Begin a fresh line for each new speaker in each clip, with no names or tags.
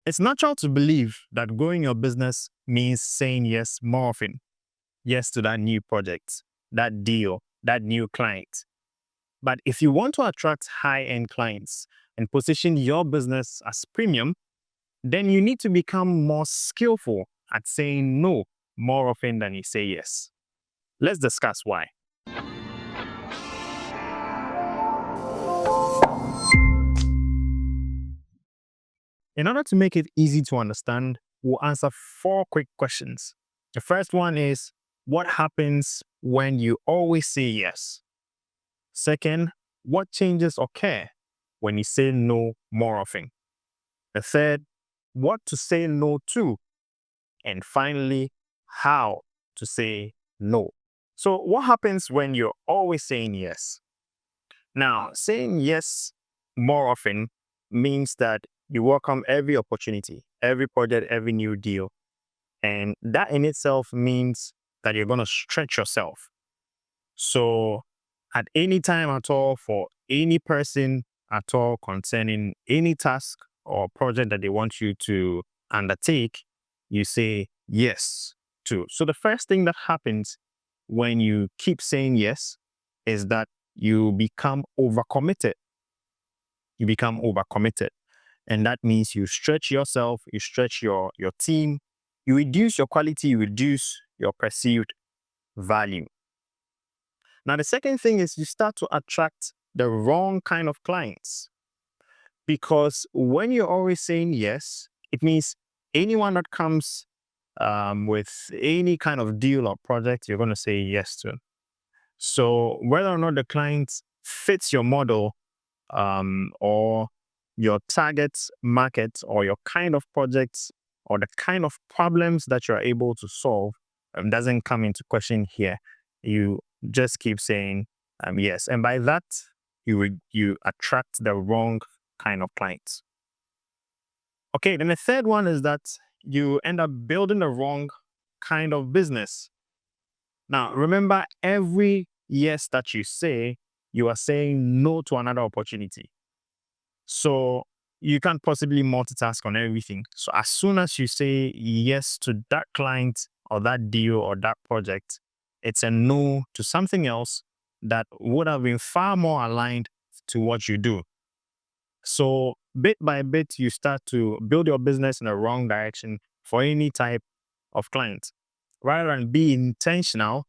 It's natural to believe that growing your business means saying yes more often. Yes to that new project, that deal, that new client. But if you want to attract high end clients and position your business as premium, then you need to become more skillful at saying no more often than you say yes. Let's discuss why. In order to make it easy to understand, we'll answer 4 quick questions. The first one is, what happens when you always say yes? Second, what changes occur when you say no more often? The third, what to say no to? And finally, how to say no. So, what happens when you're always saying yes? Now, saying yes more often means that you welcome every opportunity, every project, every new deal. And that in itself means that you're going to stretch yourself. So, at any time at all, for any person at all concerning any task or project that they want you to undertake, you say yes to. So, the first thing that happens when you keep saying yes is that you become overcommitted. You become overcommitted. And that means you stretch yourself, you stretch your team, you reduce your quality, you reduce your perceived value. Now, the second thing is you start to attract the wrong kind of clients, because when you're always saying yes, it means anyone that comes with any kind of deal or project, you're going to say yes to. So, whether or not the client fits your model or your target market or your kind of projects or the kind of problems that you're able to solve doesn't come into question here. You just keep saying yes. And by that, you attract the wrong kind of clients. Okay, then the third one is that you end up building the wrong kind of business. Now, remember, every yes that you say, you are saying no to another opportunity. So you can't possibly multitask on everything. So as soon as you say yes to that client or that deal or that project, it's a no to something else that would have been far more aligned to what you do. So bit by bit, you start to build your business in the wrong direction for any type of client. Rather than be intentional,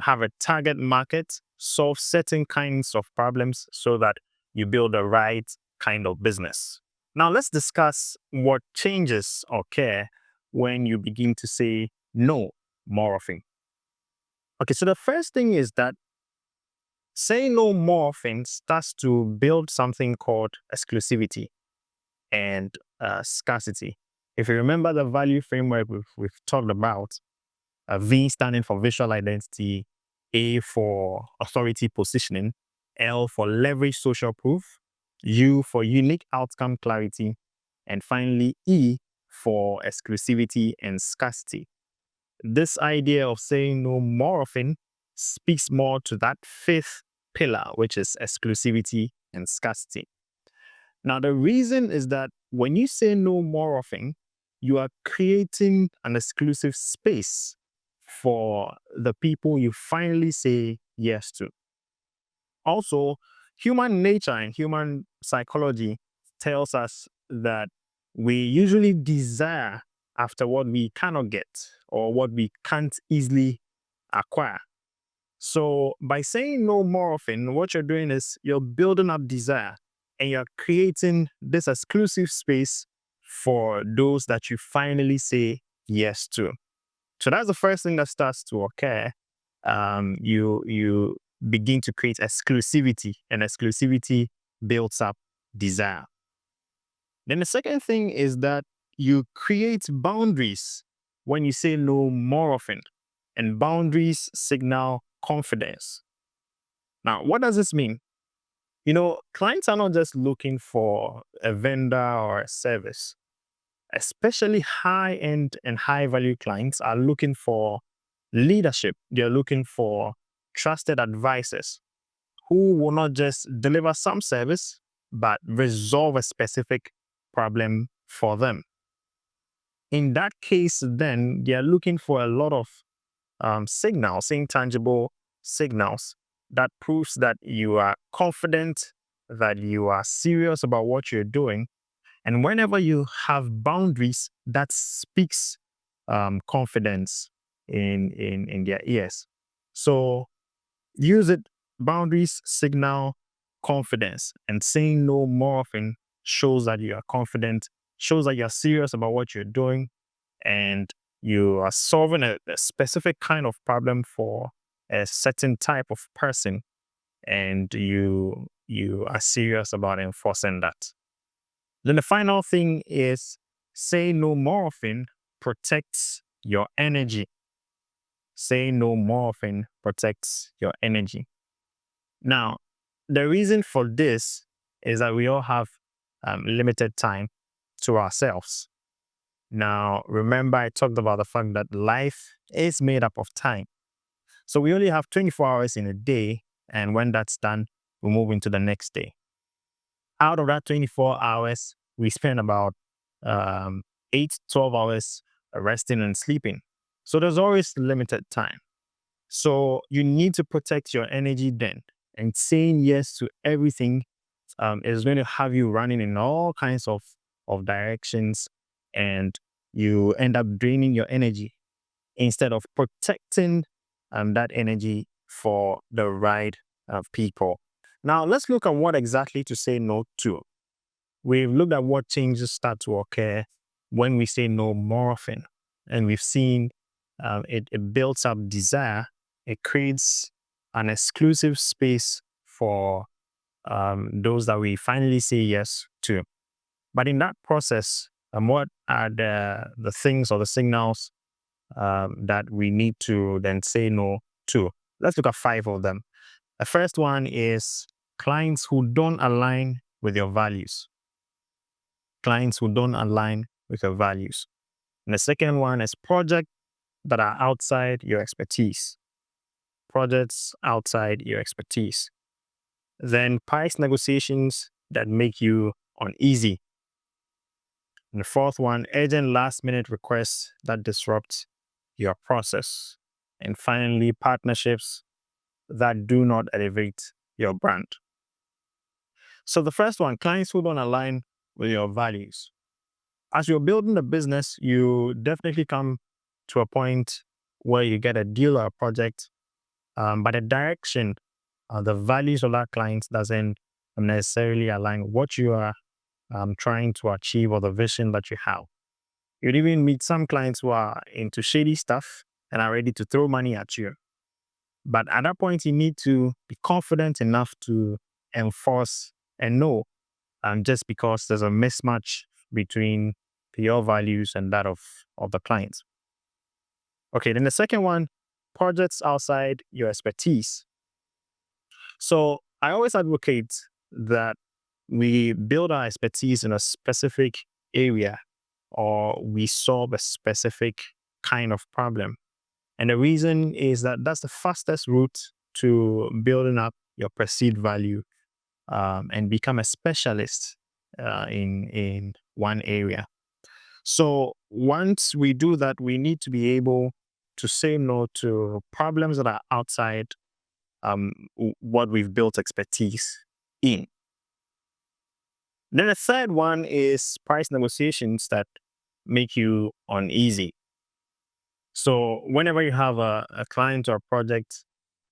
have a target market, solve certain kinds of problems so that you build the right kind of business. Now, let's discuss what changes occur when you begin to say no more often. Okay, so the first thing is that saying no more often starts to build something called exclusivity and scarcity. If you remember the value framework we've talked about, V standing for visual identity, A for authority positioning, L for leverage social proof, U for unique outcome clarity, and finally E for exclusivity and scarcity. This idea of saying no more often speaks more to that fifth pillar, which is exclusivity and scarcity. Now, the reason is that when you say no more often, you are creating an exclusive space for the people you finally say yes to. Also, human nature and human psychology tells us that we usually desire after what we cannot get or what we can't easily acquire. So, by saying no more often, what you're doing is you're building up desire and you're creating this exclusive space for those that you finally say yes to. So that's the first thing that starts to occur. You begin to create exclusivity, and exclusivity builds up desire. Then the second thing is that you create boundaries when you say no more often, and boundaries signal confidence. Now, what does this mean? Clients are not just looking for a vendor or a service. Especially high end and high value clients are looking for leadership. They're looking for trusted advisors who will not just deliver some service, but resolve a specific problem for them. In that case, then they are looking for a lot of signals, intangible signals that proves that you are confident, that you are serious about what you're doing. And whenever you have boundaries, that speaks confidence in their ears. So use it. Boundaries signal confidence, and saying no more often shows that you are confident, shows that you're serious about what you're doing, and you are solving a specific kind of problem for a certain type of person, and you are serious about enforcing that. Then the final thing is say no more often protects your energy. Say no more often protects your energy. Now, the reason for this is that we all have limited time to ourselves. Now, remember, I talked about the fact that life is made up of time. So we only have 24 hours in a day. And when that's done, we move into the next day. Out of that 24 hours, we spend about 8, 12 hours resting and sleeping. So there's always limited time. So you need to protect your energy then. And saying yes to everything is going to have you running in all kinds of directions, and you end up draining your energy instead of protecting that energy for the right people. Now, let's look at what exactly to say no to. We've looked at what changes start to occur when we say no more often. And we've seen it builds up desire, it creates an exclusive space for those that we finally say yes to. But in that process, what are the things or the signals that we need to then say no to? Let's look at 5 of them. The first one is clients who don't align with your values. Clients who don't align with your values. And the second one is projects that are outside your expertise. Projects outside your expertise. Then price negotiations that make you uneasy. And the fourth one, urgent last minute requests that disrupt your process. And finally, partnerships that do not elevate your brand. So the first one, clients who don't align with your values. As you're building the business, you definitely come to a point where you get a deal or a project, but the direction, the values of that client doesn't necessarily align with what you are trying to achieve or the vision that you have. You'd even meet some clients who are into shady stuff and are ready to throw money at you. But at that point, you need to be confident enough to enforce and know, just because there's a mismatch between your values and that of the client. Okay, then the second one, projects outside your expertise. So I always advocate that we build our expertise in a specific area, or we solve a specific kind of problem. And the reason is that that's the fastest route to building up your perceived value, and become a specialist in one area. So once we do that, we need to be able to say no to problems that are outside what we've built expertise in. Then the third one is price negotiations that make you uneasy. So whenever you have a client or a project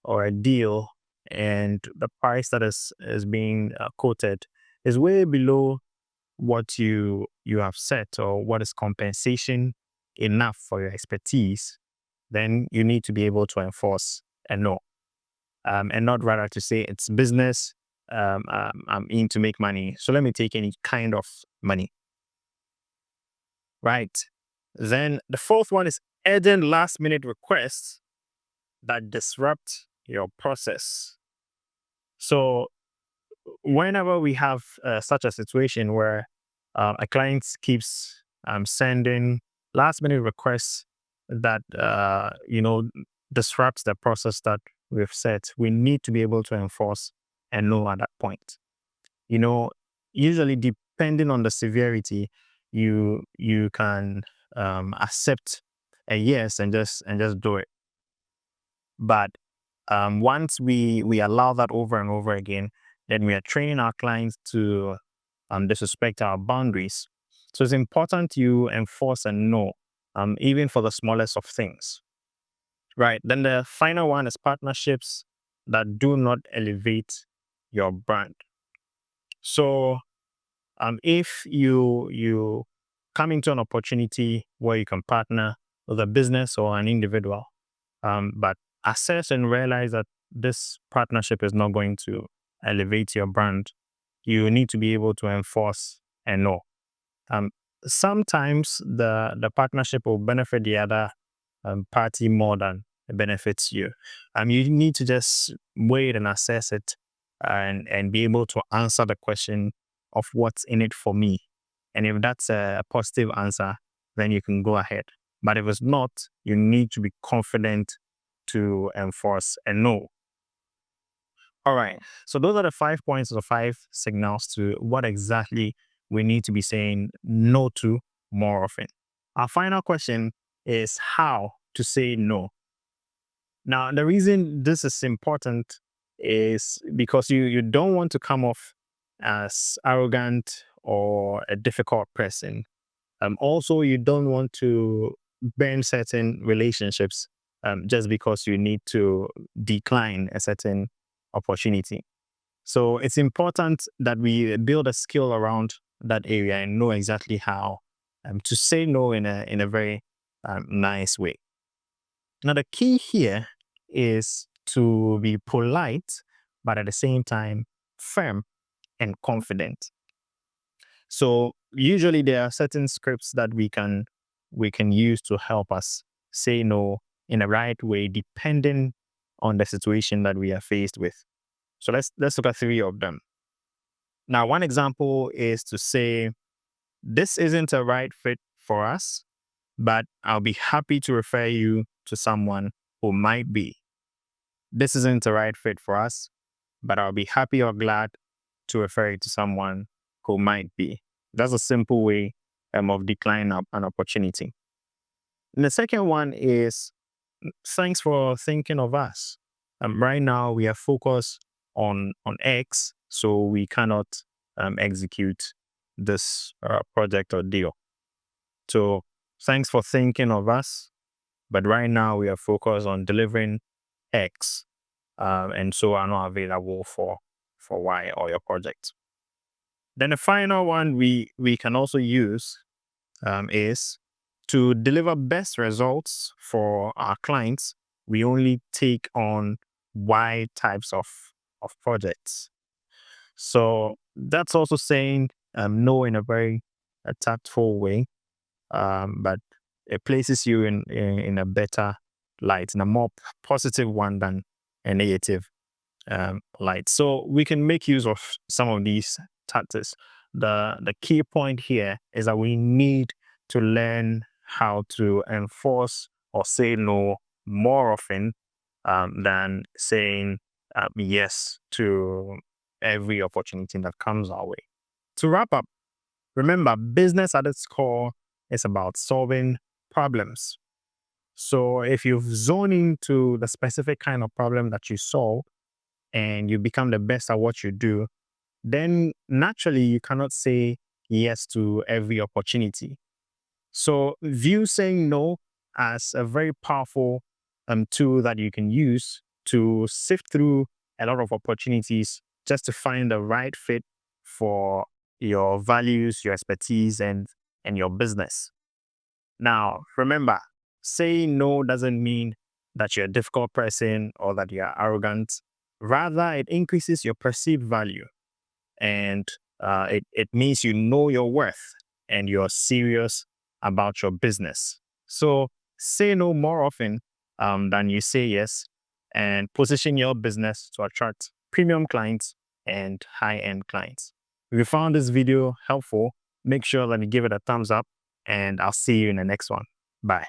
or a deal, and the price that is being quoted is way below what you have set, or what is compensation enough for your expertise, then you need to be able to enforce a no, and not rather to say it's business. I'm in to make money, so let me take any kind of money. Right. Then the fourth one is urgent last minute requests that disrupt your process. So whenever we have such a situation where a client keeps sending last minute requests that disrupts the process that we've set, we need to be able to enforce and know at that point. Usually depending on the severity, you can accept a yes and just do it. But once we allow that over and over again, then we are training our clients to disrespect our boundaries. So it's important you enforce a no, even for the smallest of things. Right. Then the final one is partnerships that do not elevate your brand. So if you come into an opportunity where you can partner with a business or an individual, but assess and realize that this partnership is not going to elevate your brand, you need to be able to enforce a no. Um, Sometimes the partnership will benefit the other party more than it benefits you. You need to just wait and assess it, and be able to answer the question of what's in it for me. And if that's a positive answer, then you can go ahead. But if it's not, you need to be confident to enforce a no. All right. So those are the 5 points or 5 signals to what exactly we need to be saying no to more often. Our final question is how to say no. Now, the reason this is important is because you don't want to come off as arrogant or a difficult person. Also, you don't want to burn certain relationships just because you need to decline a certain opportunity. So it's important that we build a skill around that area and know exactly how to say no in a very nice way. Now, the key here is to be polite, but at the same time, firm and confident. So usually there are certain scripts that we can use to help us say no in the right way, depending on the situation that we are faced with. So let's look at 3 of them. Now, one example is to say, this isn't a right fit for us, but I'll be happy to refer you to someone who might be. This isn't a right fit for us, but I'll be happy or glad to refer you to someone who might be. That's a simple way of declining an opportunity. And the second one is, thanks for thinking of us. Right now, we are focused on X, so we cannot execute this project or deal. So thanks for thinking of us, but right now we are focused on delivering X, and so are not available for Y or your project. Then the final one we can also use is to deliver best results for our clients. We only take on Y types of projects. So that's also saying no in a very tactful way, but it places you in a better light, in a more positive one than a negative light. So we can make use of some of these tactics. The key point here is that we need to learn how to enforce or say no more often than saying yes to every opportunity that comes our way. To wrap up, remember, business at its core is about solving problems. So if you zone into the specific kind of problem that you solve and you become the best at what you do, then naturally you cannot say yes to every opportunity. So view saying no as a very powerful tool that you can use to sift through a lot of opportunities just to find the right fit for your values, your expertise, and your business. Now, remember, saying no doesn't mean that you're a difficult person or that you're arrogant. Rather, it increases your perceived value, and it means you know your worth and you're serious about your business. So say no more often than you say yes, and position your business to attract premium clients and high-end clients. If you found this video helpful, make sure that you give it a thumbs up, and I'll see you in the next one. Bye.